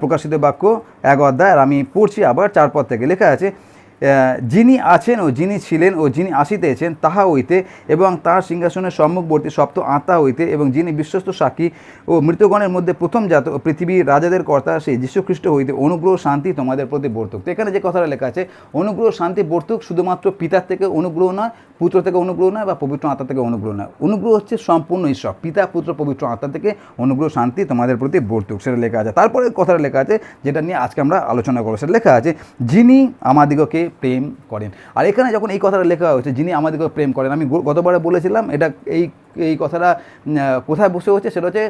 প্রকাশিত বাক্য 1 অধ্যায়, আর আমি পড়ছি আবার 4 পদ থেকে। লেখা আছে, যিনি আছেন ও যিনি ছিলেন ও যিনি আসিতেছেন তাহা হইতে এবং তাঁর সিংহাসনের সম্মুখবর্তী সপ্ত আত্মা হইতে এবং যিনি বিশ্বস্ত সাক্ষী ও মৃতগণের মধ্যে প্রথমজাত ও পৃথিবীর রাজাদের কর্তা সেই যীশুখ্রিস্ট হইতে অনুগ্রহ শান্তি তোমাদের প্রতি বর্তুক। তো এখানে যে কথাটা লেখা আছে, অনুগ্রহ শান্তি বর্তুক, শুধুমাত্র পিতার থেকে অনুগ্রহ নয়, পুত্র থেকে অনুগ্রহ নয়, বা পবিত্র আত্মা থেকে অনুগ্রহ নয়। অনুগ্রহ হচ্ছে সম্পূর্ণ ঈশ্বর, পিতা পুত্র পবিত্র আত্মা থেকে অনুগ্রহ শান্তি তোমাদের প্রতি বর্তুক, সেটা লেখা আছে। তারপরে কথাটা লেখা আছে যেটা নিয়ে আজকে আমরা আলোচনা করবো, সেটা লেখা আছে, যিনি আমাদিগকে প্রেম করেন। আর এখানে যখন এই কথাটা লেখা হয়েছে, যিনি আমাদিগকে প্রেম করেন, আমি গতবারে বলেছিলাম এটা এই কথাটা কোথায় বসে হচ্ছে, সেটা হচ্ছে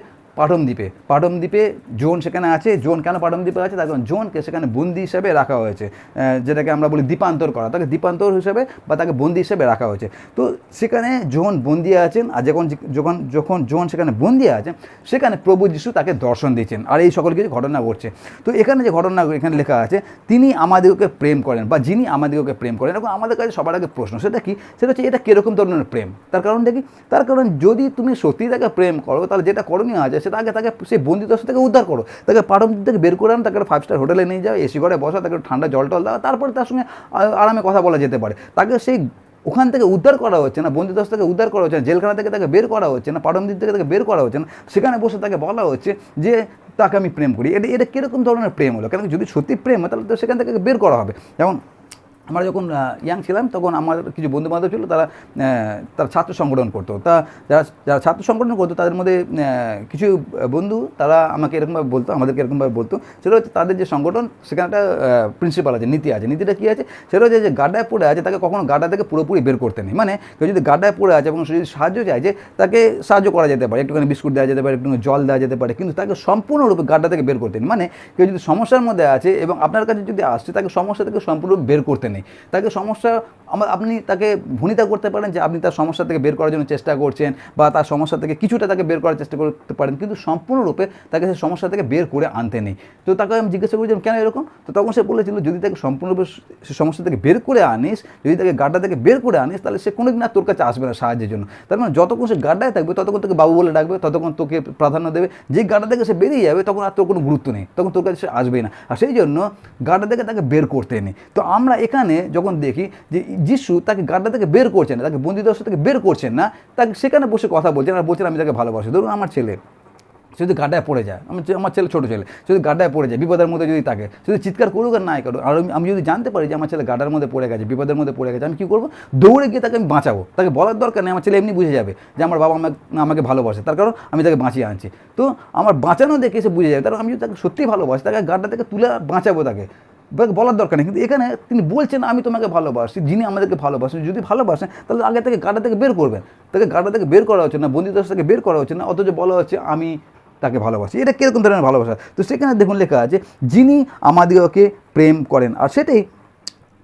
পাটমদ্বীপে জোন সেখানে আছে। জোন কেন পাটমদ্বীপে আছে? তার কারণ জোনকে সেখানে বন্দি হিসেবে রাখা হয়েছে, যেটাকে আমরা বলি দ্বীপান্তর করা, তাকে দ্বীপান্তর হিসেবে বা তাকে বন্দি হিসেবে রাখা হয়েছে। তো সেখানে জোন বন্দি আছেন, আর যখন জোন সেখানে বন্দি আছেন, সেখানে প্রভু যিশু তাকে দর্শন দিয়েছেন, আর এই সকল কিছু ঘটনা ঘটছে। তো এখানে যে ঘটনা এখানে লেখা আছে, তিনি আমাদেরকে প্রেম করেন বা যিনি আমাদেরকে প্রেম করেন। এখন আমাদের কাছে সবার আগে প্রশ্ন, সেটা কি? সেটা হচ্ছে এটা কীরকম ধরনের প্রেম। তার কারণটা কি? তার কারণ যদি তুমি সত্যি তাকে প্রেম করো, তাহলে যেটা করণীয় আছে সেটা আগে তাকে সেই বন্দিদশা থেকে উদ্ধার করো, তাকে পাটমদ্বীপ থেকে বের করে আনো, তাকে 5 স্টার হোটেলে নিয়ে যাও, এসি ঘরে বসা, তাকে ঠান্ডা জল টল দেওয়া, তারপরে তার সঙ্গে আরামে কথা বলা যেতে পারে। তাকে সেই ওখান থেকে উদ্ধার করা হচ্ছে না, বন্দিদশা থেকে উদ্ধার করা হচ্ছে না, জেলখানা থেকে তাকে বের করা হচ্ছে না, পাটমদ্বীপ থেকে তাকে বের করা হচ্ছে না, সেখানে বসে তাকে বলা হচ্ছে যে তাকে আমি প্রেম করি। এটা কীরকম ধরনের প্রেম হলো? কেন যদি সত্যি প্রেম হয়, তাহলে তো সেখান থেকে বের করা হবে। যেমন আমরা যখন ইয়াং ছিলাম, তখন আমার কিছু বন্ধুবান্ধব ছিল, তারা ছাত্র সংগঠন করতো। যারা ছাত্র সংগঠন করতো, তাদের মধ্যে কিছু বন্ধু তারা আমাদেরকে এরকমভাবে বলতো, সেটা হচ্ছে তাদের যে সংগঠন, সেখানে একটা প্রিন্সিপাল আছে, নীতি আছে। নীতিটা কী আছে? সেটা হচ্ছে যে গাড্ডায় পড়ে আছে, তাকে কখনো গাড্ডা থেকে পুরোপুরি বের করতে নেই। মানে কেউ যদি গাড্ডায় পড়ে আছে এবং সে যদি সাহায্য চাইছে, তাকে সাহায্য করা যেতে পারে, একটুখানি বিস্কুট দেওয়া যেতে পারে, একটুখানি জল দেওয়া যেতে পারে, কিন্তু তাকে সম্পূর্ণরূপে গাড্ডা থেকে বের করতে নেই। মানে কেউ যদি সমস্যার মধ্যে আছে এবং আপনার কাছে যদি আসছে, তাকে সমস্যা থেকে সম্পূর্ণরূপে বের করতে নেই। তাকে আপনি তাকে ভনিতা করতে পারেন যে আপনি তার সমস্যা থেকে বের করার জন্য চেষ্টা করছেন, বা তার সমস্যা থেকে কিছুটা তাকে বের করার চেষ্টা করতে পারেন, কিন্তু সম্পূর্ণরূপে তাকে সেই সমস্যা থেকে বের করে আনতে নেই। তো তাকে আমি জিজ্ঞাসা করেছিলাম কেন এরকম? তো তখন সে বলেছিল, যদি তাকে সম্পূর্ণরূপে সে সমস্যা থেকে বের করে আনিস, যদি তাকে গাড্ডা থেকে বের করে আনিস, তাহলে সে কোনোদিন আর তোর কাছে আসবে না সাহায্যের জন্য। তার মানে যতক্ষণ সে গাড্ডায় থাকবে, ততক্ষণ তোকে বাবু বলে ডাকবে, ততক্ষণ তোকে প্রাধান্য দেবে। যে গাড্ডা থেকে সে বেরিয়ে যাবে, তখন আর তোর কোনো গুরুত্ব নেই, তখন তোর কাছে সে আসবেই না। আর সেই জন্য গাড্ডা থেকে তাকে বের করতে নেই। তো আমরা এখানে যখন দেখি যে যিশু তাকে গাড্ডা থেকে বের করছেন না, তাকে বন্দিদশা থেকে বের করছেন না, তাকে সেখানে বসে কথা বলছেন আর বলছেন আমি তাকে ভালোবাসি। ধরুন আমার ছেলে যদি গাড্ডায় পড়ে যায়, আমার ছেলে ছোটো ছেলে যদি গাড্ডায় পড়ে যায়, বিপদের মধ্যে যদি থাকে, যদি চিৎকার করুক আর নাই করুক, আর আমি যদি জানতে পারি যে আমার ছেলে গাড্ডার মধ্যে পড়ে গেছে, বিপদের মধ্যে পড়ে গেছে, আমি কী করবো? দৌড়ে গিয়ে তাকে আমি বাঁচাবো। তাকে বলার দরকার নেই, আমার ছেলে এমনি বুঝে যাবে যে আমার বাবা আমাকে ভালোবাসে, তার কারণ আমি তাকে বাঁচিয়ে আনছি। তো আমার বাঁচানো দেখে সে বুঝে যাবে, তার আমি যদি তাকে সত্যিই ভালোবাসি, তাকে গাড্ডা থেকে তুলে বাঁচাবো, তাকে বলার দরকার নেই। কিন্তু এখানে তিনি বলছেন আমি তোমাকে ভালোবাসি, যিনি আমাদেরকে ভালোবাসেন, যদি ভালোবাসেন তাহলে আগে থেকে গাড্ডা থেকে বের করবেন। তাকে গাড্ডা থেকে বের করা হচ্ছে না, বন্দিদশা থেকে বের করা হচ্ছে না, অথচ বলা হচ্ছে আমি তাকে ভালোবাসি। এটা কীরকম ধরনের ভালোবাসা? তো সেখানে দেখুন লেখা আছে, যিনি আমাদিগকে প্রেম করেন। আর সেটাই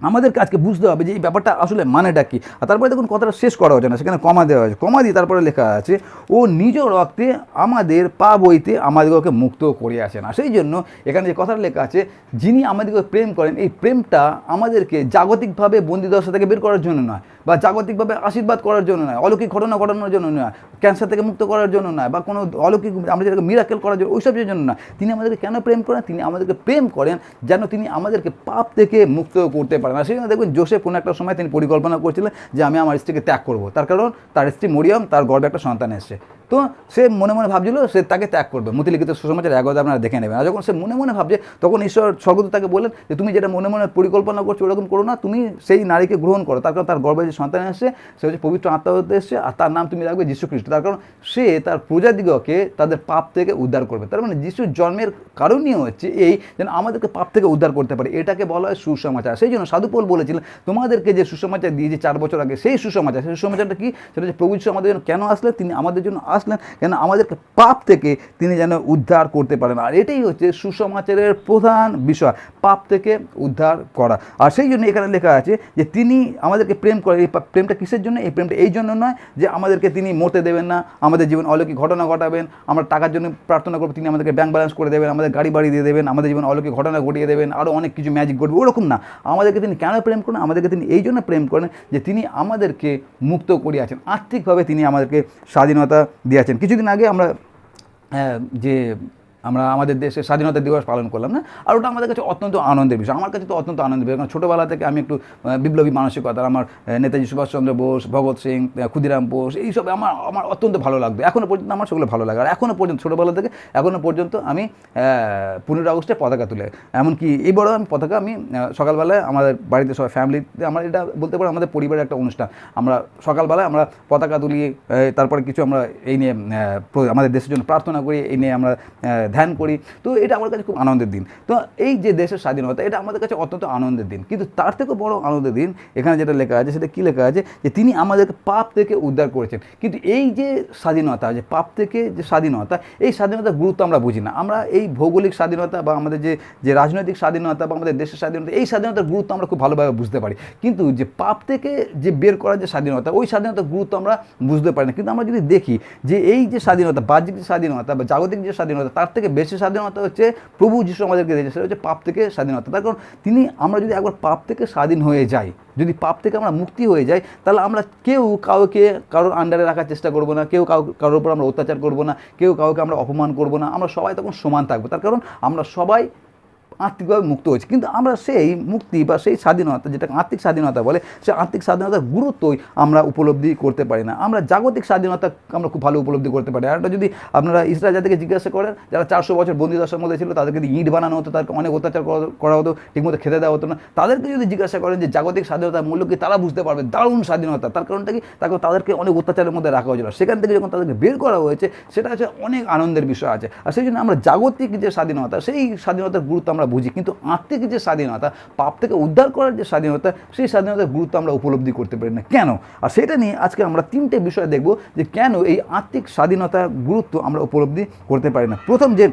আমাদেরকে আজকে বুঝতে হবে যে এই ব্যাপারটা আসলে মানেটা কী। আর তারপরে দেখুন কথাটা শেষ করা হচ্ছে না, সেখানে কমা দেওয়া হয়েছে, কমা দিয়ে তারপরে লেখা আছে, ও নিজ রক্তে আমাদের পাপ হইতে আমাদিগকে মুক্ত করিয়াছেন। আর সেই জন্য এখানে যে কথাটা লেখা আছে, যিনি আমাদেরকে প্রেম করেন, এই প্রেমটা আমাদেরকে জাগতিকভাবে বন্দিদশা থেকে বের করার জন্য নয়, বা জাগতিকভাবে আশীর্বাদ করার জন্য নয়, অলৌকিক ঘটনা ঘটানোর জন্য নয়, ক্যান্সার থেকে মুক্ত করার জন্য নয়, বা কোনো অলৌকিক আমরা যেটাকে মিরাকেল করার জন্য, ওইসবের জন্য নয়। তিনি আমাদেরকে কেন প্রেম করেন? তিনি আমাদেরকে প্রেম করেন যেন তিনি আমাদেরকে পাপ থেকে মুক্ত করতে পারেন। আর সেই জন্য দেখবেন যোসেফ কোনো একটা সময় তিনি পরিকল্পনা করছিলেন যে আমি আমার স্ত্রীকে ত্যাগ করবো, তার কারণ তার স্ত্রী মরিয়ম, তার গর্ভে একটা সন্তান এসছে। তো সে মনে মনে ভাবছিল সে তাকে ত্যাগ করবে। মতিলিখিত সুসমাচার 1 অধ্যায় আপনারা দেখে নেবেন। আর যখন সে মনে মনে ভাবছে, তখন ঈশ্বর স্বর্গদূত তাকে বললেন যে তুমি যেটা মনে মনে পরিকল্পনা করছো ওরকম করো না, তুমি সেই নারীকে গ্রহণ করো, তার কারণ তার গর্ভে যে সন্তান এসছে সে হচ্ছে পবিত্র আত্মা হতে এসছে, আর তার নাম তুমি রাখবে যীশুখ্রিস্ট, তার কারণ সে তার প্রজাদিগকে তাদের পাপ থেকে উদ্ধার করবে। তার মানে যিশুর জন্মের কারণই হচ্ছে এই যেন আমাদেরকে পাপ থেকে উদ্ধার করতে পারে। এটাকে বলা হয় সুসমাচার। সেই জন্য সাধু পৌল বলেছিলেন, তোমাদেরকে যে সুসমাচার দিয়েছে 4 বছর আগে, সেই সুসমাচারটা কি? সেটা হচ্ছে প্রভু যিশু আমাদের জন্য কেন আসলেন? তিনি আমাদের জন্য আসলেন কেন? আমাদেরকে পাপ থেকে তিনি যেন উদ্ধার করতে পারেন। আর এটাই হচ্ছে সুসমাচারের প্রধান বিষয়, পাপ থেকে উদ্ধার করা। আর সেই জন্য এখানে লেখা আছে যে তিনি আমাদেরকে প্রেম করেন। এই প্রেমটা কিসের জন্য? এই প্রেমটা এই জন্য নয় যে আমাদেরকে তিনি মরতে দেবেন না, আমাদের জীবন অলৌকিক ঘটনা ঘটাবেন, আমরা টাকার জন্য প্রার্থনা করবো, তিনি আমাদেরকে ব্যাংক ব্যালেন্স করে দেবেন, আমাদের গাড়ি বাড়ি দিয়ে দেবেন, আমাদের জীবন অলৌকিক ঘটনা ঘটিয়ে দেবেন, আরও অনেক কিছু ম্যাজিক ঘটবে, ওরকম না। আমাদেরকে তিনি কেন প্রেম করেন? আমাদেরকে তিনি এই জন্য প্রেম করেন যে তিনি আমাদেরকে মুক্ত করিয়াছেন, আর্থিকভাবে তিনি আমাদেরকে স্বাধীনতা দিয়েছেন। কিছুদিন আগে আমরা যে আমরা আমাদের দেশের স্বাধীনতা দিবস পালন করলাম না, আর ওটা আমাদের কাছে অত্যন্ত আনন্দের বিষয়। আমার কাছে তো অত্যন্ত আনন্দের বিষয়, কারণ ছোটোবেলা থেকে আমি একটু বিপ্লবী মানসিকতা, আমার নেতাজি সুভাষচন্দ্র বোস, ভগৎ সিং, ক্ষুদিরাম বোস, এইসব আমার আমার অত্যন্ত ভালো লাগতো। এখনও পর্যন্ত আমার সেগুলো ভালো লাগে, আর এখনও পর্যন্ত ছোটোবেলা থেকে এখনও পর্যন্ত আমি 15 আগস্টে পতাকা তুলে, এমনকি এই বড় আমি পতাকা আমি সকালবেলায় আমাদের বাড়িতে সবাই ফ্যামিলিতে, আমরা এটা বলতে পারি আমাদের পরিবারের একটা অনুষ্ঠান, আমরা সকালবেলায় আমরা পতাকা তুলি, তারপরে কিছু আমরা এই নিয়ে আমাদের দেশের জন্য প্রার্থনা করি, এই নিয়ে আমরা ধ্যান করি। তো এটা আমার কাছে খুব আনন্দের দিন। তো এই যে দেশের স্বাধীনতা, এটা আমাদের কাছে অত্যন্ত আনন্দের দিন, কিন্তু তার থেকে বড় আনন্দের দিন এখানে যেটা লেখা আছে, সেটা কী লেখা আছে, যে তিনি আমাদেরকে পাপ থেকে উদ্ধার করেছেন। কিন্তু এই যে স্বাধীনতা, যে পাপ থেকে যে স্বাধীনতা, এই স্বাধীনতার গুরুত্ব আমরা বুঝি না। আমরা এই ভৌগোলিক স্বাধীনতা বা আমাদের যে রাজনৈতিক স্বাধীনতা বা আমাদের দেশের স্বাধীনতা, এই স্বাধীনতার গুরুত্ব আমরা খুব ভালোভাবে বুঝতে পারি, কিন্তু যে পাপ থেকে যে বের করার যে স্বাধীনতা, ওই স্বাধীনতার গুরুত্ব আমরা বুঝতে পারি না। কিন্তু আমরা যদি দেখি যে এই যে স্বাধীনতা, বাহ্যিক যে স্বাধীনতা বা জাগতিক যে স্বাধীনতা, তার থেকে বেশি স্বাধীনতা হচ্ছে প্রভু যিশু আমাদেরকে দিয়েছে, সেটা হচ্ছে পাপ থেকে স্বাধীনতা। তার কারণ আমরা যদি একবার পাপ থেকে স্বাধীন হয়ে যাই, যদি পাপ থেকে আমরা মুক্তি হয়ে যাই, তাহলে আমরা কেউ কাউকে কারোর আন্ডারে রাখার চেষ্টা করবো না, কেউ কারোর উপর আমরা অত্যাচার করবো না, কেউ কাউকে আমরা অপমান করবো না, আমরা সবাই তখন সমান থাকবো। তার কারণ আমরা সবাই আত্মিকভাবে মুক্ত হয়েছে। কিন্তু আমরা সেই মুক্তি বা সেই স্বাধীনতা, যেটা আত্মিক স্বাধীনতা বলে, সেই আত্মিক স্বাধীনতার গুরুত্বই আমরা উপলব্ধি করতে পারি না। আমরা জাগতিক স্বাধীনতা আমরা খুব ভালো উপলব্ধি করতে পারি। আর এটা যদি আপনারা ইসরায়েল জাতিকে জিজ্ঞাসা করেন, যারা 400 বছর বন্দিদশার মধ্যে ছিল, তাদেরকে যদি ইট বানানো হতো, তাদেরকে অনেক অত্যাচার করা হতো, ঠিকমতো খেতে দেওয়া হতো না, তাদেরকে যদি জিজ্ঞাসা করেন যে জাগতিক স্বাধীনতার মূল্য কি, তারা বুঝতে পারবে দারুণ স্বাধীনতা। তার কারণটা কি, তাদেরকে অনেক অত্যাচারের মধ্যে রাখা হয়েছিল, সেখান থেকে যখন তাদেরকে বের করা হয়েছে, সেটা হচ্ছে অনেক আনন্দের বিষয় আছে। আর সেই জন্য আমরা জাগতিক যে স্বাধীনতা, সেই স্বাধীনতার গুরুত্ব আমরা বুঝি, কিন্তু আত্মিক যে স্বাধীনতা, পাপ থেকে উদ্ধার করার যে স্বাধীনতা, সেই স্বাধীনতার গুরুত্ব আমরা উপলব্ধি করতে পারি না। কেন? আর সেটা নিয়ে আজকে আমরা 3টে বিষয় দেখব, যে কেন এই আত্মিক স্বাধীনতার গুরুত্ব আমরা উপলব্ধি করতে পারি না। প্রথম যে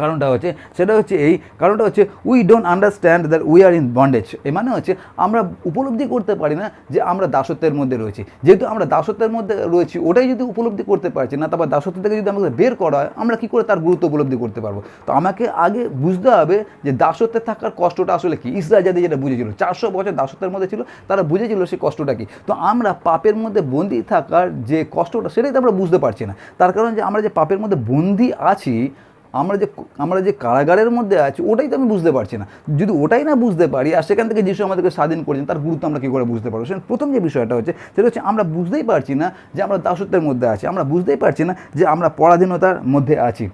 কারণটা হচ্ছে, সেটা হচ্ছে এই কারণটা হচ্ছে, we don't understand that we are in bondage. এর মানে হচ্ছে আমরা উপলব্ধি করতে পারি না যে আমরা দাসত্বের মধ্যে রয়েছি। যেহেতু আমরা দাসত্বের মধ্যে রয়েছি, ওটাই যদি উপলব্ধি করতে পারছি না, তারপর দাসত্ব থেকে যদি আমাদের বের করা হয়, আমরা কী করে তার গুরুত্ব উপলব্ধি করতে পারবো? তো আমাকে আগে বুঝতে হবে যে দাসত্বে থাকার কষ্টটা আসলে কী। ইসরায়েল জাতি যেটা বুঝেছিল, 400 বছর দাসত্বের মধ্যে ছিল, তারা বুঝেছিল সেই কষ্টটা কী। তো আমরা পাপের মধ্যে বন্দী থাকার যে কষ্টটা, সেটাই তো আমরা বুঝতে পারছি না। তার কারণ যে আমরা যে পাপের মধ্যে বন্দী আছি, আমরা যে কারাগারের মধ্যে আছি, ওটাই তো আমি বুঝতে পারছি না। যদি ওটাই না বুঝতে পারি, আর সেখান থেকে যিশু আমাদেরকে স্বাধীন করেছেন, তার গুরুত্ব আমরা কী করে বুঝতে পারবো? সেখানে প্রথম যে বিষয়টা হচ্ছে, সেটা হচ্ছে আমরা বুঝতেই পারছি না যে আমরা দাসত্বের মধ্যে আছি, আমরা বুঝতেই পারছি না যে আমরা পরাধীনতার মধ্যে আছি।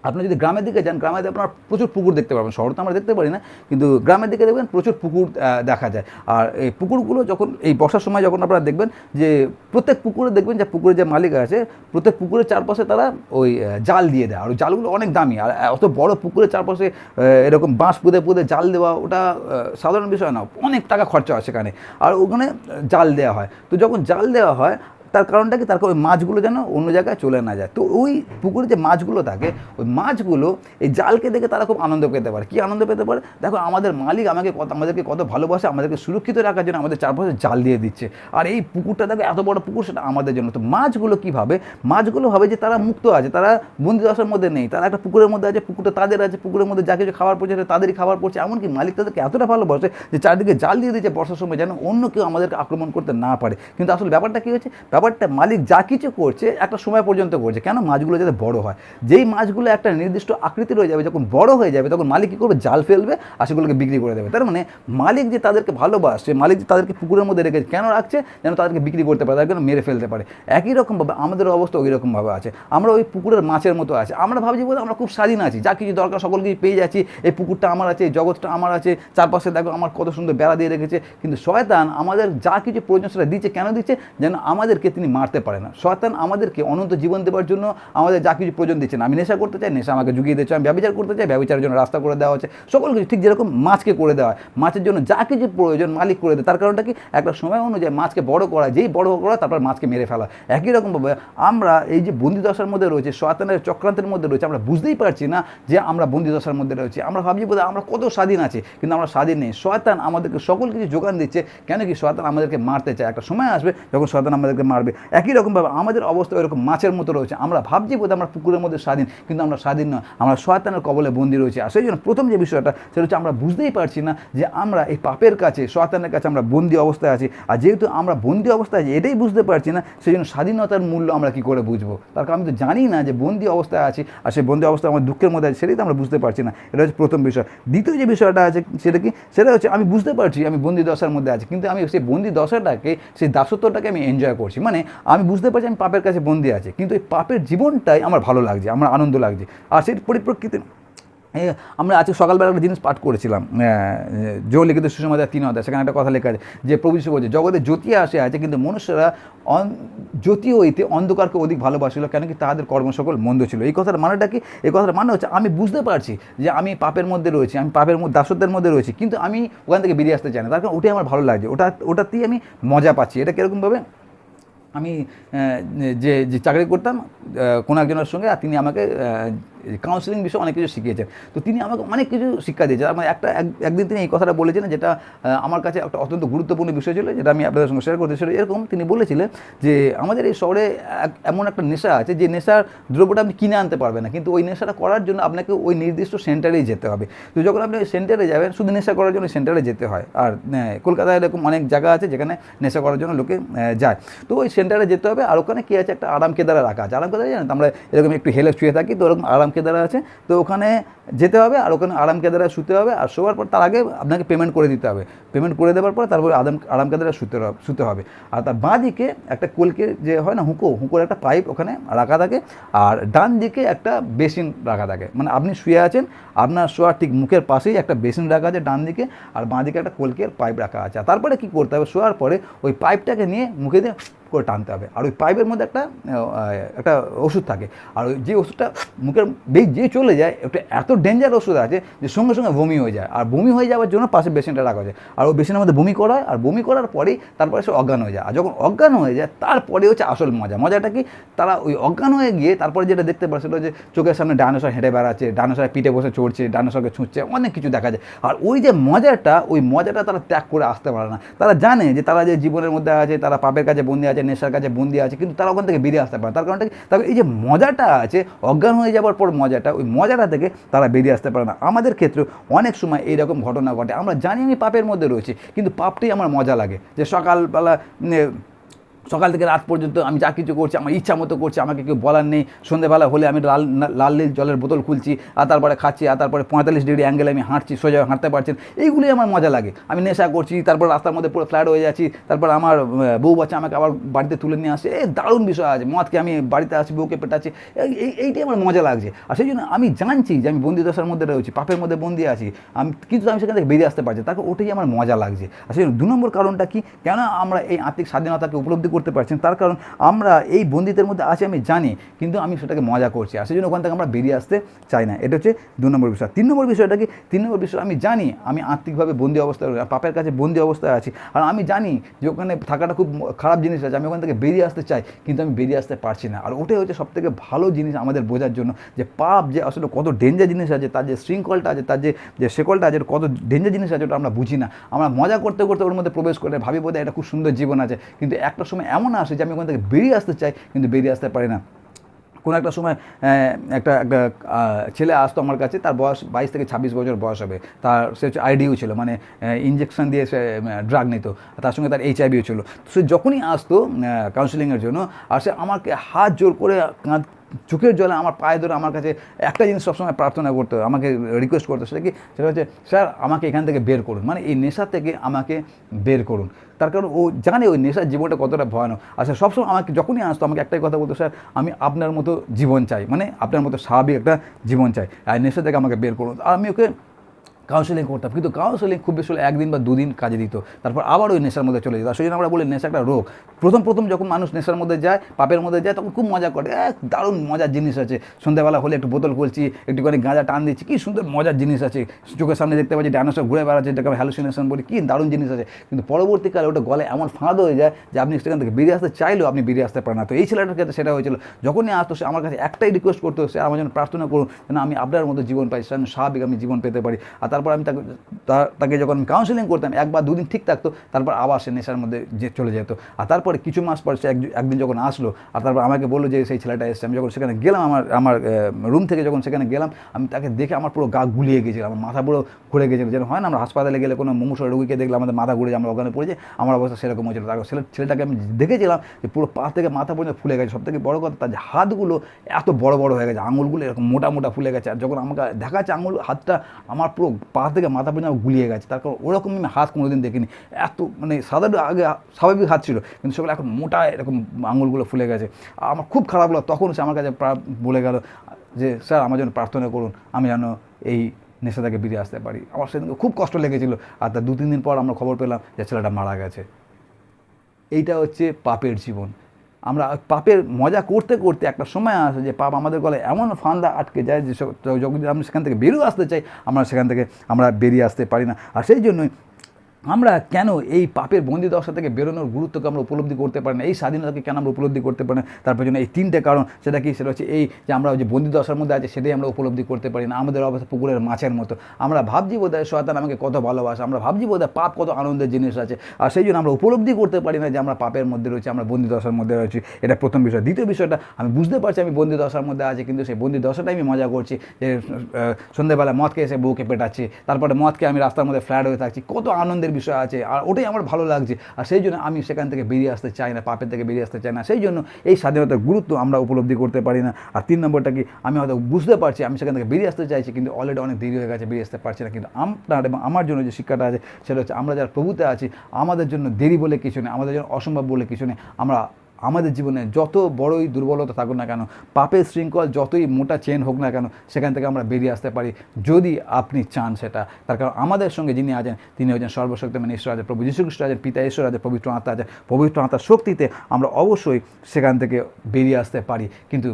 আপনি যদি গ্রামের দিকে যান, গ্রামে আপনার প্রচুর পুকুর দেখতে পাবেন, শহর তো আমরা দেখতে পারি না, কিন্তু গ্রামের দিকে দেখবেন প্রচুর পুকুর দেখা যায়। আর এই পুকুরগুলো যখন এই বর্ষার সময় যখন আপনারা দেখবেন, যে প্রত্যেক পুকুরে দেখবেন যে পুকুরের যে মালিক আছে, প্রত্যেক পুকুরের চারপাশে তারা ওই জাল দিয়ে দেয়, আর ওই জালগুলো অনেক দামি। আর অত বড় পুকুরের চারপাশে এরকম বাঁশ পুঁতে পুঁতে জাল দেওয়া, ওটা সাধারণ বিষয় না, অনেক টাকা খরচা হয় সেখানে, আর ওখানে জাল দেওয়া হয়। তো যখন জাল দেওয়া হয়, তার কারণটা কি, তার ওই মাছগুলো যেন অন্য জায়গায় চলে না যায়। তো ওই পুকুরে যে মাছগুলো থাকে, ওই মাছগুলো এই জালকে দেখে তারা খুব আনন্দ পেতে পারে। কী আনন্দ পেতে পারে? দেখো, আমাদের মালিক আমাদেরকে কত ভালোবাসে, আমাদেরকে সুরক্ষিত রাখার জন্য আমাদের চারপাশে জাল দিয়ে দিচ্ছে, আর এই পুকুরটা দেখো এত বড় পুকুর, সেটা আমাদের জন্য। তো মাছগুলো কী ভাবে? মাছগুলো ভাবে যে তারা মুক্ত আছে, তারা বন্দিদশার মধ্যে নেই, তারা একটা পুকুরের মধ্যে আছে, পুকুরটা তাদের আছে, পুকুরের মধ্যে যা কিছু খাবার পড়ছে তাদেরই খাবার পড়ছে। এমনকি মালিক তাদেরকে এতটা ভালোবাসে যে চারদিকে জাল দিয়ে দিচ্ছে বর্ষার সময়, যেন অন্য কেউ আমাদেরকে আক্রমণ করতে না পারে। কিন্তু আসলে ব্যাপারটা কী হচ্ছে? ব্যাপারটা মালিক যা কিছু করছে একটা সময় পর্যন্ত করছে, কেন? মাছগুলো যাতে বড় হয়। যেই মাছগুলো একটা নির্দিষ্ট আকৃতির হয়ে যাবে, যখন বড় হয়ে যাবে, তখন মালিক কী করবে? জাল ফেলবে আর সেগুলোকে বিক্রি করে দেবে। তার মানে মালিক যে তাদেরকে ভালোবাসছে, মালিক যে তাদেরকে পুকুরের মধ্যে রেখেছে, কেন রাখছে? যেন তাদেরকে বিক্রি করতে পারে, তাদেরকে মেরে ফেলতে পারে। একই রকমভাবে আমাদের অবস্থা ওই রকমভাবে আছে। আমরা ওই পুকুরের মাছের মতো আছে। আমরা ভাবছি বলে আমরা খুব স্বাধীন আছি, যা কিছু দরকার সকল কিছু পেয়ে যাচ্ছি, এই পুকুরটা আমার আছে, এই জগৎটা আমার আছে, চারপাশে দেখো আমার কত সুন্দর বেড়া দিয়ে রেখেছে। কিন্তু শয়তান আমাদের যা কিছু প্রয়োজন সেটা দিচ্ছে, কেন দিচ্ছে? যেন আমাদেরকে তিনি মারতে পারে না। শয়তান আমাদেরকে অনন্ত জীবন দেওয়ার জন্য আমাদের যা কিছু প্রয়োজন দিচ্ছেন। আমি নেশা করতে চাই, নেশা আমাকে জুগিয়ে দিচ্ছে। আমি ব্যবচার করতে চাই, ব্যবচারের জন্য রাস্তা করে দেওয়া হচ্ছে। সকল কিছু ঠিক যেরকম মাছকে করে দেওয়া হয়, মাছের জন্য যা কিছু প্রয়োজন মালিক করে দেয়। তার কারণটা কি? একটা সময় অনুযায়ী মাছকে বড় করা, যেই বড় করা তারপর মাছকে মেরে ফেলা। একই রকমভাবে আমরা এই যে বন্দিদশার মধ্যে রয়েছে, শয়তানের চক্রান্তের মধ্যে রয়েছে, আমরা বুঝতেই পারছি না যে আমরা বন্দিদশার মধ্যে রয়েছি। আমরা ভাবছি বোধহয় আমরা কত স্বাধীন আছি, কিন্তু আমরা স্বাধীন নেই। শয়তান আমাদেরকে সকল কিছু যোগান দিচ্ছে। কেন কি? শয়তান আমাদেরকে মারতে চায়। একটা সময় আসবে যখন শয়তান আমাদেরকে মারবে। মারবে। একই রকমভাবে আমাদের অবস্থা এরকম মাছের মতো রয়েছে, আমরা ভাবছি বোধহয় আমরা পুকুরের মধ্যে স্বাধীন, কিন্তু আমরা স্বাধীন নয়, আমরা শয়তানের কবলে বন্দী রয়েছি। আর সেই জন্য প্রথম যে বিষয়টা সেটা হচ্ছে আমরা বুঝতেই পারছি না যে আমরা এই পাপের কাছে, শয়তানের কাছে আমরা বন্দী অবস্থায় আছি। আর যেহেতু আমরা বন্দী অবস্থায় আছি এটাই বুঝতে পারছি না, সেই জন্য স্বাধীনতার মূল্য আমরা কী করে বুঝবো? তার কারণ আমি তো জানি না যে বন্দী অবস্থায় আছি, আর সেই বন্দী অবস্থায় আমার দুঃখের মধ্যে আছে, সেটাই তো আমরা বুঝতে পারছি না। এটা হচ্ছে প্রথম বিষয়। দ্বিতীয় যে বিষয়টা আছে সেটা কি, সেটা হচ্ছে আমি বুঝতে পারছি আমি বন্দী দশার মধ্যে আছি, কিন্তু আমি সেই বন্দী দশাটাকে, সেই দাসত্বটাকে আমি এনজয় করছি। মানে আমি বুঝতে পারছি আমি পাপের কাছে বন্দী আছি, কিন্তু এই পাপের জীবনটাই আমার ভালো লাগছে, আমার আনন্দ লাগছে। আর সেই পরিপ্রেক্ষিতে আমরা আজকে সকালবেলা একটা জিনিস পাঠ করেছিলাম, জো লিখিত সুসমাচার 3 অধ্যায়, সেখানে একটা কথা লেখা আছে যে প্রভু যীশু বলছে জগতে জ্যোতি আসে আছে, কিন্তু মনুষ্যরা জ্যোতি হইতে অন্ধকারকে অধিক ভালোবাসিল, কেন কি তাদের কর্ম সকল মন্দ ছিল। এই কথার মানেটা কি? এই কথার মানে হচ্ছে আমি বুঝতে পারছি যে আমি পাপের মধ্যে রয়েছি, আমি পাপের মধ্যে দাসত্বের মধ্যে রয়েছি, কিন্তু আমি ওখান থেকে বেরিয়ে আসতে চাই না। তার কারণ ওটাই আমার ভালো লাগছে, ওটাতেই আমি মজা পাচ্ছি। এটা কীরকমভাবে, আমি যে চাকরি করতাম কোনো একজনের সঙ্গে, আর তিনি আমাকে কাউন্সিলিং বিষয়ে অনেক কিছু শিখিয়েছেন। তো তিনি আমাকে অনেক কিছু শিক্ষা দিয়েছেন। আমার একদিন তিনি এই কথাটা বলেছেন, যেটা আমার কাছে একটা অত্যন্ত গুরুত্বপূর্ণ বিষয় ছিল, যেটা আমি আপনাদের সঙ্গে শেয়ার করতে ছিল। এরকম তিনি বলেছিলেন যে আমাদের এই শহরে এমন একটা নেশা আছে, যে নেশার দ্রব্যটা আপনি কিনে আনতে পারবেন না, কিন্তু ওই নেশাটা করার জন্য আপনাকে ওই নির্দিষ্ট সেন্টারেই যেতে হবে। তো যখন আপনি ওই সেন্টারে যাবেন, শুধু নেশা করার জন্য সেন্টারে যেতে হয়। আর কলকাতায় এরকম অনেক জায়গা আছে যেখানে নেশা করার জন্য লোকে যায়। তো ওই সেন্টারে যেতে হবে, আর ওখানে কী আছে, একটা আরাম কেদারা রাখা আছে। আরাম কেদারা জানেন, আমরা এরকম একটু হেলে শুয়ে থাকি, তো ওরকম আরাম কেদারা আছে। তো ওখানে যেতে হবে, আর ওখানে আরাম কেদারায় শুতে হবে, আর শোয়ার পর তার আগে আপনাকে পেমেন্ট করে দিতে হবে। পেমেন্ট করে দেওয়ার পর তারপরে আরাম কেদারায় শুতে হবে। আর তার বাঁ দিকে একটা কলকে যে হয় না, হুঁকোর একটা পাইপ ওখানে রাখা থাকে, আর ডান দিকে একটা বেসিন রাখা থাকে। মানে আপনি শুয়ে আছেন, আপনার শোয়ার ঠিক মুখের পাশেই একটা বেসিন রাখা আছে ডান দিকে, আর বাঁ দিকে একটা কলকের পাইপ রাখা আছে। আর তারপরে কী করতে হবে, শোয়ার পরে ওই পাইপটাকে নিয়ে মুখে দিয়ে করে টানতে হবে, আর ওই পাইপের মধ্যে একটা ওষুধ থাকে, আর ওই যে ওষুধটা মুখের যে চলে যায়, ওটা এত ডেঞ্জার ওষুধ আছে যে সঙ্গে সঙ্গে বমি হয়ে যায়। আর বমি হয়ে যাওয়ার জন্য পাশে বেসিনটা রাখা যায়, আর ওই বেসিনের মধ্যে বমি করা হয়, আর বমি করার পরেই তারপরে সে অজ্ঞান হয়ে যায়। আর যখন অজ্ঞান হয়ে যায়, তারপরে হচ্ছে আসল মজাটা কি, তারা ওই অজ্ঞান হয়ে গিয়ে তারপরে যেটা দেখতে পাচ্ছিল যে চোখের সামনে ডাইনোসর হেঁটে বেড়াচ্ছে, ডাইনোসরের পিঠে বসে চড়ছে, ডাইনোসরকে ছুঁচ্ছে, অনেক কিছু দেখা যায়। আর ওই যে ওই মজাটা তারা ত্যাগ করে আসতে পারে না। তারা জানে যে তারা যে জীবনের মধ্যে আছে, তারা পাপের কাছে বন্দী আছে, নেশার কাছে বন্দী আছে, কিন্তু তারা ওখান থেকে বেরিয়ে আসতে পারে। তার কারণটা কি, তারপর এই যে মজাটা আছে, অজ্ঞান হয়ে যাওয়ার পর মজাটা, ওই মজাটা থেকে তারা বেরিয়ে আসতে পারে না। আমাদের ক্ষেত্রে অনেক সময় এইরকম ঘটনা ঘটে। আমরা জানি আমি পাপের মধ্যে রয়েছি, কিন্তু পাপটাই আমার মজা লাগে। যে সকাল থেকে রাত পর্যন্ত আমি যা কিছু করছি আমার ইচ্ছা মতো করছি, আমাকে কেউ বলার নেই। সন্ধ্যেবেলা হলে আমি লাল নীল জলের বোতল খুলছি, আর তারপরে খাচ্ছি, আর তারপরে 45 ডিগ্রি অ্যাঙ্গেলে আমি হাঁটছি, সোজা হাঁটতে পারছেন, এইগুলোই আমার মজা লাগে। আমি নেশা করছি, তারপর রাস্তার মধ্যে পুরো ফ্ল্যাট হয়ে যাচ্ছি, তারপর আমার বউ বাচ্চা আমাকে আবার বাড়িতে তুলে নিয়ে আসে। এই দারুণ বিষয় আছে, মদকে আমি বাড়িতে আসি, বউকে পেটাচ্ছি, এইটাই আমার মজা লাগছে। আর সেই জন্য আমি জানছি যে আমি বন্দি দশার মধ্যে রয়েছি, পাপের মধ্যে বন্দি আছি, কিন্তু আমি সেখান থেকে বেরিয়ে আসতে পারছি, তারপর ওটাই আমার মজা লাগছে। আর সেই জন্য 2 নম্বর কারণটা কি, কেন আমরা এই আত্মিক স্বাধীনতাকে উপলব্ধি করতে পারছি? তার কারণ আমরা এই বন্দিতের মধ্যে আছি, আমি জানি, কিন্তু আমি সেটাকে মজা করছি, আর সেই জন্য ওখান থেকে আমরা বেরিয়ে আসতে চাই না। এটা হচ্ছে 2 নম্বর বিষয়। 3 নম্বর বিষয়টা কি, 3 নম্বর বিষয়, আমি জানি আমি আত্মিকভাবে বন্দি অবস্থায়, পাপের কাছে বন্দি অবস্থায় আছি, আর আমি জানি যে ওখানে থাকাটা খুব খারাপ জিনিস আছে, আমি ওখান থেকে বেরিয়ে আসতে চাই, কিন্তু আমি বেরিয়ে আসতে পারছি না। আর ওটাই হচ্ছে সবথেকে ভালো জিনিস আমাদের বোঝার জন্য, যে পাপ যে আসলে কত ডেঞ্জার জিনিস আছে, তার যে শৃঙ্খলটা আছে, তার যে শেকলটা আছে, কত ডেঞ্জার জিনিস আছে, ওটা আমরা বুঝি না। আমরা মজা করতে করতে ওর মধ্যে প্রবেশ করে ভাবি বোধহয় এটা খুব সুন্দর জীবন আছে, কিন্তু একটা সময় এমন আসে যে আমি ওখান থেকে বেরিয়ে আসতে চাই, কিন্তু বেরিয়ে আসতে পারি না। কোনো একটা সময় একটা ছেলে আসতো আমার কাছে, তার বয়স 22 থেকে 26 বছর বয়স হবে, সে হচ্ছে আইডিউ ছিল, মানে ইঞ্জেকশন দিয়ে সে ড্রাগ নিত, তার সঙ্গে তার HIV ছিল। সে যখনই আসতো কাউন্সিলিংয়ের জন্য, আর সে আমাকে হাত জোর করে চোখের জলে আমার পায়ে ধরে আমার কাছে একটা জিনিস সবসময় প্রার্থনা করতো, আমাকে রিকোয়েস্ট করতো, সেটা হচ্ছে স্যার আমাকে এখান থেকে বের করুন, মানে এই নেশা থেকে আমাকে বের করুন। তার কারণ ও জানে ওই নেশার জীবনটা কতটা ভয়ানক। আচ্ছা, সবসময় আমাকে যখনই আসতো আমাকে একটাই কথা বলতো, স্যার আমি আপনার মতো জীবন চাই, মানে আপনার মতো স্বাভাবিক একটা জীবন চাই, আর নেশা থেকে আমাকে বের করুন। আর আমি ওকে কাউন্সেলিং করতাম, কিন্তু কাউন্সেলিং খুব বেশি 1 দিন বা 2 দিন কাজে দিত, তারপর আবার ওই নেশার মধ্যে চলে যেত। আর সেই জন্য আমরা বলি নেশা একটা রোগ। প্রথম যখন মানুষ নেশার মধ্যে যায়, পাপের মধ্যে যায়, তখন খুব মজা করে, দারুণ মজার জিনিস আছে, সন্ধ্যাবেলা হলে একটু বোতল খুলছি, একটুখানি গাঁজা টান দিচ্ছি, কী সুন্দর মজার জিনিস আছে, চোখের সামনে দেখতে পাচ্ছি ডাইনোসর ঘুরে বেড়াচ্ছে, যেটাকে আমি হ্যালুসিনেশন বলি, কী দারুণ জিনিস আছে, কিন্তু পরবর্তীকালে ওটা গলে এমন ফাঁদ হয়ে যায় যে আপনি সেখান থেকে বেরিয়ে আসতে চাইলেও আপনি বেরিয়ে আসতে পারেন না। তো এই ছেলেটার ক্ষেত্রে সেটা হয়েছিল, যখনই আসতো সে আমার কাছে একটাই রিকোয়েস্ট করতো, সে আমার জন্য প্রার্থনা করুন যেন আমি আপনার মতো জীবন পাই, স্বাভাবিক আমি জীবন পেতে পারি। আর তারপর আমি তাকে যখন কাউন্সেলিং করতাম 1 বা 2 দিন ঠিক থাকতো, তারপর আবার সে নেশার মধ্যে চলে যেত। আর তারপরে কিছু মাস পর সে একদিন যখন আসলো আর তারপর আমাকে বললো যে সেই ছেলেটা এসছে, আমি যখন সেখানে গেলাম আমার রুম থেকে যখন সেখানে গেলাম, আমি তাকে দেখে আমার পুরো গা গুলিয়ে গেছিলো, আমার মাথা পুরো ঘুরে গেছিলো। যেন হয় না আমরা হাসপাতালে গেলে কোনো মুমূর্ষু রোগীকে দেখলে আমাদের মাথা ঘুরে, আমরা ওখানে পড়েছি, আমার অবস্থা সেরকম হয়েছিল। তারপর ছেলেটাকে আমি দেখেছিলাম যে পুরো পা থেকে মাথা পর্যন্ত ফুলে গেছে। সবথেকে বড় কথা, তার যে হাতগুলো এত বড় বড় হয়ে গেছে, আঙুলগুলো এরকম মোটা মোটা ফুলে গেছে। আর যখন আমাকে দেখাচ্ছে হাতটা আমার পুরো পা থেকে মাথা পর্যন্ত গুলিয়ে গেছে। তারপর ওরকম আমি হাত কোনোদিন দেখিনি, এত মানে সাধারণ আগে স্বাভাবিক হাত ছিল, কিন্তু সেগুলো এখন মোটা এরকম আঙুলগুলো ফুলে গেছে। আমার খুব খারাপ লাগলো। তখন সে আমার কাছে বলে গেল যে স্যার আমার জন্য প্রার্থনা করুন, আমি যেন এই নেশা থেকে বেরিয়ে আসতে পারি। আমার সেদিনকে খুব কষ্ট লেগেছিলো। আর তার 2-3 দিন পর আমরা খবর পেলাম যে ছেলেটা মারা গেছে। এইটা হচ্ছে পাপের জীবন। আমরা পাপের মজা করতে করতে একটা সময় আসে যে পাপ আমাদের গলায় এমন ফান্দা আটকে যায় যে যখন আমরা সেখান থেকে বেরিয়ে আসতে চাই, আমরা সেখান থেকে আমরা বেরিয়ে আসতে পারি না। আর সেই জন্যই আমরা কেন এই পাপের বন্দিদশা থেকে বেরোনোর গুরুত্বকে আমরা উপলব্ধি করতে পারি না, এই স্বাধীনতাকে কেন আমরা উপলব্ধি করতে পারি না, তার পেছনে এই 3টে কারণ। সেটা কি? সেটা হচ্ছে এই যে আমরা যে বন্দিদশার মধ্যে আছে সেটাই আমরা উপলব্ধি করতে পারি না। আমাদের অবস্থা পুকুরের মাছের মতো। আমরা ভাবছি বোধহয় শয়তান আমাকে কত ভালোবাসে, আমরা ভাবছি বোধহয় পাপ কত আনন্দের জিনিস আছে, আর সেই জন্য আমরা উপলব্ধি করতে পারি না যে আমরা পাপের মধ্যে রয়েছি, আমরা বন্দিদশার মধ্যে রয়েছি। এটা প্রথম বিষয়। দ্বিতীয় বিষয়টা, আমি বুঝতে পারছি আমি বন্দিদশার মধ্যে আছি, কিন্তু সেই বন্দিদশাটাই আমি মজা করছি। যে সন্ধ্যেবেলা মদকে এসে বউকে পেটাচ্ছি, তারপরে মদকে আমি রাস্তার মধ্যে ফ্ল্যাট হয়ে থাকছি, কত আনন্দের বিষয় আছে, আর ওটাই আমার ভালো লাগছে। আর সেই জন্য আমি সেখান থেকে বেরিয়ে আসতে চাই না, পাপের থেকে বেরিয়ে আসতে চাই না। সেই জন্য এই স্বাধীনতার গুরুত্ব আমরা উপলব্ধি করতে পারি না। আর 3 নম্বরটা কি, আমি হয়তো বুঝতে পারছি আমি সেখান থেকে বেরিয়ে আসতে চাইছি, কিন্তু অলরেডি অনেক দেরি হয়ে গেছে, বেরিয়ে আসতে পারছি না। কিন্তু আপনার এবং আমার জন্য যে শিক্ষাটা আছে সেটা হচ্ছে আমরা যারা প্রভুতে আছি, আমাদের জন্য দেরি বলে কিছু নেই, আমাদের জন্য অসম্ভব বলে কিছু নেই। আমরা আমাদের জীবনে যত বড়ই দুর্বলতা থাকুক না কেন, পাপের শৃঙ্খল যতই মোটা চেন হোক না কেন, সেখান থেকে আমরা বেরিয়ে আসতে পারি যদি আপনি চান সেটা। তার কারণ আমাদের সঙ্গে যিনি আছেন তিনি হচ্ছেন সর্বশক্তিমান ঈশ্বর আছেন, প্রভু যীশু খ্রিস্ট আছেন, পিতা ঈশ্বর আছেন, পবিত্র আত্মা আছেন। পবিত্র আত্মার শক্তিতে আমরা অবশ্যই সেখান থেকে বেরিয়ে আসতে পারি। কিন্তু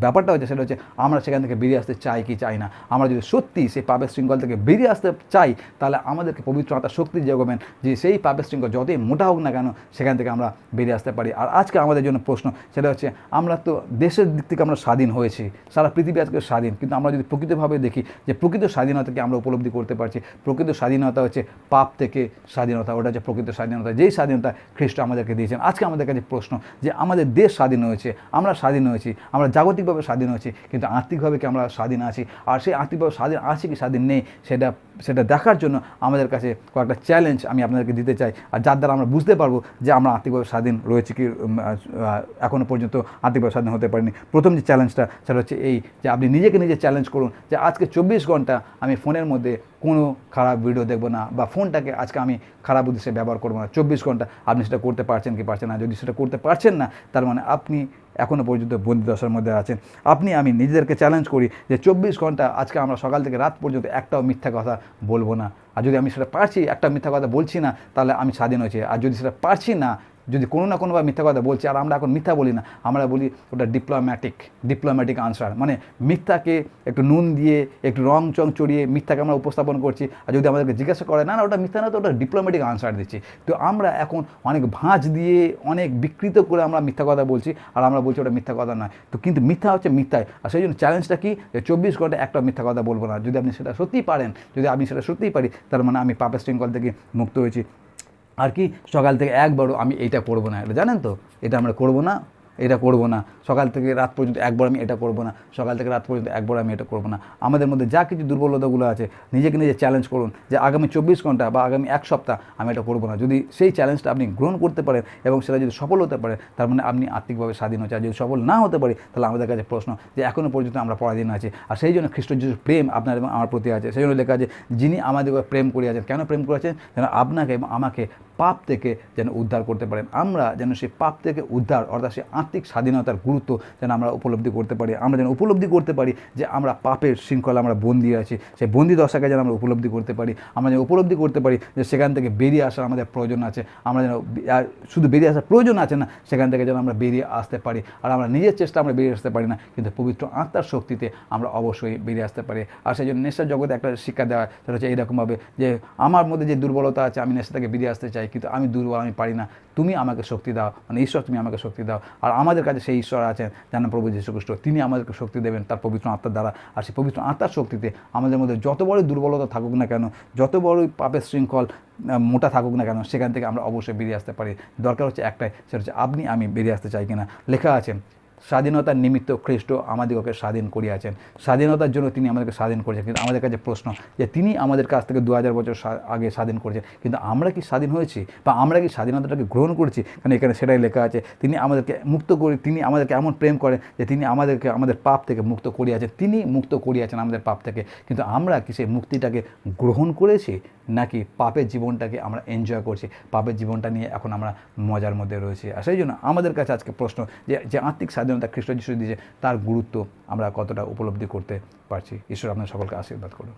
ব্যাপারটা হচ্ছে সেটা হচ্ছে আমরা সেখান থেকে বেরিয়ে আসতে চাই কি চাই না। আমরা যদি সত্যি সেই পাপের শৃঙ্খল থেকে বেরিয়ে আসতে চাই, তাহলে আমাদেরকে পবিত্র আত্মার শক্তি যোগাবেন যে সেই পাপের শৃঙ্খল যতই মোটা হোক না কেন সেখান থেকে আমরা বেরিয়ে আসতে পারি। আর আজকে আমাদের জন্য প্রশ্ন সেটা হচ্ছে, আমরা তো দেশের দিক থেকে আমরা স্বাধীন হয়েছি, সারা পৃথিবী আজকে স্বাধীন, কিন্তু আমরা যদি প্রকৃতভাবে দেখি যে প্রকৃত স্বাধীনতাকে আমরা উপলব্ধি করতে পারছি। প্রকৃত স্বাধীনতা হচ্ছে পাপ থেকে স্বাধীনতা, ওটা হচ্ছে প্রকৃত স্বাধীনতা, যেই স্বাধীনতা খ্রিস্ট আমাদেরকে দিয়েছেন। আজকে আমাদের কাছে প্রশ্ন যে আমাদের দেশ স্বাধীন হয়েছে, আমরা স্বাধীন হয়েছি, আমরা জাগতিকভাবে স্বাধীন হয়েছি, কিন্তু আর্থিকভাবে কি আমরা স্বাধীন আছি? আর সেই আর্থিকভাবে স্বাধীন আছি কি স্বাধীন নেই, সেটা দেখার জন্য আমাদের কাছে কয়েকটা চ্যালেঞ্জ আমি আপনাদেরকে দিতে চাই, আর যার দ্বারা আমরা বুঝতে পারবো যে আমরা আর্থিকভাবে স্বাধীন রয়েছি কি এখনও পর্যন্ত আর্থিকভাবে স্বাধীন হতে পারিনি। প্রথম যে চ্যালেঞ্জটা সেটা হচ্ছে এই যে আপনি নিজেকে নিজে চ্যালেঞ্জ করুন যে আজকে 24 ঘন্টা আমি ফোনের মধ্যে কোনো খারাপ ভিডিও দেখবো না, বা ফোনটাকে আজকে আমি খারাপ উদ্দেশ্যে ব্যবহার করবো না। 24 ঘন্টা আপনি সেটা করতে পারছেন কি পারছেন না? যদি সেটা করতে পারছেন না, তার মানে আপনি এখনও পর্যন্ত বন্দিদশার মধ্যে আছেন। আমি নিজেদেরকে চ্যালেঞ্জ করি যে 24 ঘন্টা আজকে আমরা সকাল থেকে রাত পর্যন্ত একটাও মিথ্যা কথা বলবো না। আর যদি আমি সেটা পারছি, একটা মিথ্যা কথা বলছি না, তাহলে আমি স্বাধীন হয়েছি। আর যদি সেটা পারছি না, যদি কোনো না কোনোভাবে মিথ্যা কথা বলছি, আর আমরা এখন মিথ্যা বলি না, আমরা বলি ওটা ডিপ্লোম্যাটিক আনসার, মানে মিথ্যাকে একটু নুন দিয়ে একটু রং চং চড়িয়ে মিথ্যাকে আমরা উপস্থাপন করছি। আর যদি আমাদেরকে জিজ্ঞাসা করে না ওটা মিথ্যা না, তো ওটা ডিপ্লোম্যাটিক আনসার দিচ্ছি। তো আমরা এখন অনেক ভাঁজ দিয়ে অনেক বিকৃত করে আমরা মিথ্যা কথা বলছি, আর আমরা বলছি ওটা মিথ্যা কথা নয়। তো কিন্তু মিথ্যা হচ্ছে মিথ্যাই। আর সেই জন্য চ্যালেঞ্জটা কি, যে 24 ঘন্টা একটা মিথ্যা কথা বলবো না। যদি আপনি সেটা সত্যিই পারেন, যদি আমি সেটা সত্যিই পারি, তার মানে আমি পাপের শৃঙ্খল থেকে মুক্ত হয়েছি। আর কি, সকাল থেকে একবারও আমি এইটা করবো না, এটা জানেন তো, এটা আমরা করবো না, এটা করবো না। সকাল থেকে রাত পর্যন্ত একবার আমি এটা করবো না, সকাল থেকে রাত পর্যন্ত একবার আমি এটা করবো না। আমাদের মধ্যে যা কিছু দুর্বলতাগুলো আছে, নিজেকে নিজে চ্যালেঞ্জ করুন যে আগামী 24 ঘন্টা বা আগামী 1 সপ্তাহ আমি এটা করবো না। যদি সেই চ্যালেঞ্জটা আপনি গ্রহণ করতে পারেন এবং সেটা যদি সফল হতে পারে, তার মানে আপনি আর্থিকভাবে স্বাধীন হচ্ছে। আর যদি সফল না হতে পারি, তাহলে আমাদের কাছে প্রশ্ন যে এখনও পর্যন্ত আমরা পরাধীন আছি। আর সেই জন্য খ্রিস্ট যিশুর প্রেম আপনার এবং আমার প্রতি আছে। সেই জন্য লেখা আছে, যিনি আমাদের প্রেম করিয়াছেন। কেন প্রেম করেছেন? যেন আপনাকে এবং আমাকে পাপ থেকে যেন উদ্ধার করতে পারেন। আমরা যেন সেই পাপ থেকে উদ্ধার, অর্থাৎ সেই আত্মিক স্বাধীনতার গুরুত্ব যেন আমরা উপলব্ধি করতে পারি। আমরা যেন উপলব্ধি করতে পারি যে আমরা পাপের শৃঙ্খলা আমরা বন্দী আছি, সেই বন্দী দশাকে যেন আমরা উপলব্ধি করতে পারি। আমরা যেন উপলব্ধি করতে পারি যে সেখান থেকে বেরিয়ে আসার আমাদের প্রয়োজন আছে। আমরা যেন শুধু বেরিয়ে আসার প্রয়োজন আছে না, সেখান থেকে যেন আমরা বেরিয়ে আসতে পারি। আর আমরা নিজের চেষ্টা আমরা বেরিয়ে আসতে পারি না, কিন্তু পবিত্র আত্মার শক্তিতে আমরা অবশ্যই বেরিয়ে আসতে পারি। আর সেই জন্য নেশার জগতে একটা শিক্ষা দেওয়া, সেটা হচ্ছে এইরকমভাবে যে আমার মধ্যে যে দুর্বলতা আছে, আমি নেশা থেকে বেরিয়ে আসতে চাই, কিন্তু আমি দুর্বল, আমি পারি না, তুমি আমাকে শক্তি দাও, মানে ঈশ্বর তুমি আমাকে শক্তি দাও। আর আমাদের কাছে সেই ঈশ্বর আছেন যার নাম প্রভু যীশু খ্রিস্ট, তিনি আমাদেরকে শক্তি দেবেন তার পবিত্র আত্মার দ্বারা। আর সেই পবিত্র আত্মার শক্তিতে আমাদের মধ্যে যত বড় দুর্বলতা থাকুক না কেন, যত বড়ই পাপের শৃঙ্খল মোটা থাকুক না কেন, সেখান থেকে আমরা অবশ্যই বেরিয়ে আসতে পারি। দরকার হচ্ছে একটাই, সেটা হচ্ছে আপনি আমি বেরিয়ে আসতে চাই কিনা। লেখা আছে স্বাধীনতার নিমিত্ত খ্রিস্ট আমাদিগকে স্বাধীন করিয়াছেন। স্বাধীনতার জন্য তিনি আমাদেরকে স্বাধীন করেছেন। কিন্তু আমাদের কাছে প্রশ্ন যে তিনি আমাদের কাছ থেকে 2000 বছর আগে স্বাধীন করেছেন, কিন্তু আমরা কি স্বাধীন হয়েছি বা আমরা কি স্বাধীনতাটাকে গ্রহণ করেছি? কারণ এখানে সেটাই লেখা আছে, তিনি আমাদেরকে মুক্ত করে, তিনি আমাদেরকে এমন প্রেম করেন যে তিনি আমাদেরকে আমাদের পাপ থেকে মুক্ত করিয়াছেন, তিনি মুক্ত করিয়াছেন আমাদের পাপ থেকে। কিন্তু আমরা কি সেই মুক্তিটাকে গ্রহণ করেছি, নাকি পাপের জীবনটাকে আমরা এনজয় করছি, পাপের জীবনটা নিয়ে এখন আমরা মজার মধ্যে রয়েছি? আর সেই জন্য আমাদের কাছে আজকে প্রশ্ন যে আত্মিক স্বাধীনতা খ্রিস্ট যিশু দিয়েছে, তার গুরুত্ব আমরা কতটা উপলব্ধি করতে পারছি। ঈশ্বর আপনার সকলকে আশীর্বাদ করুন।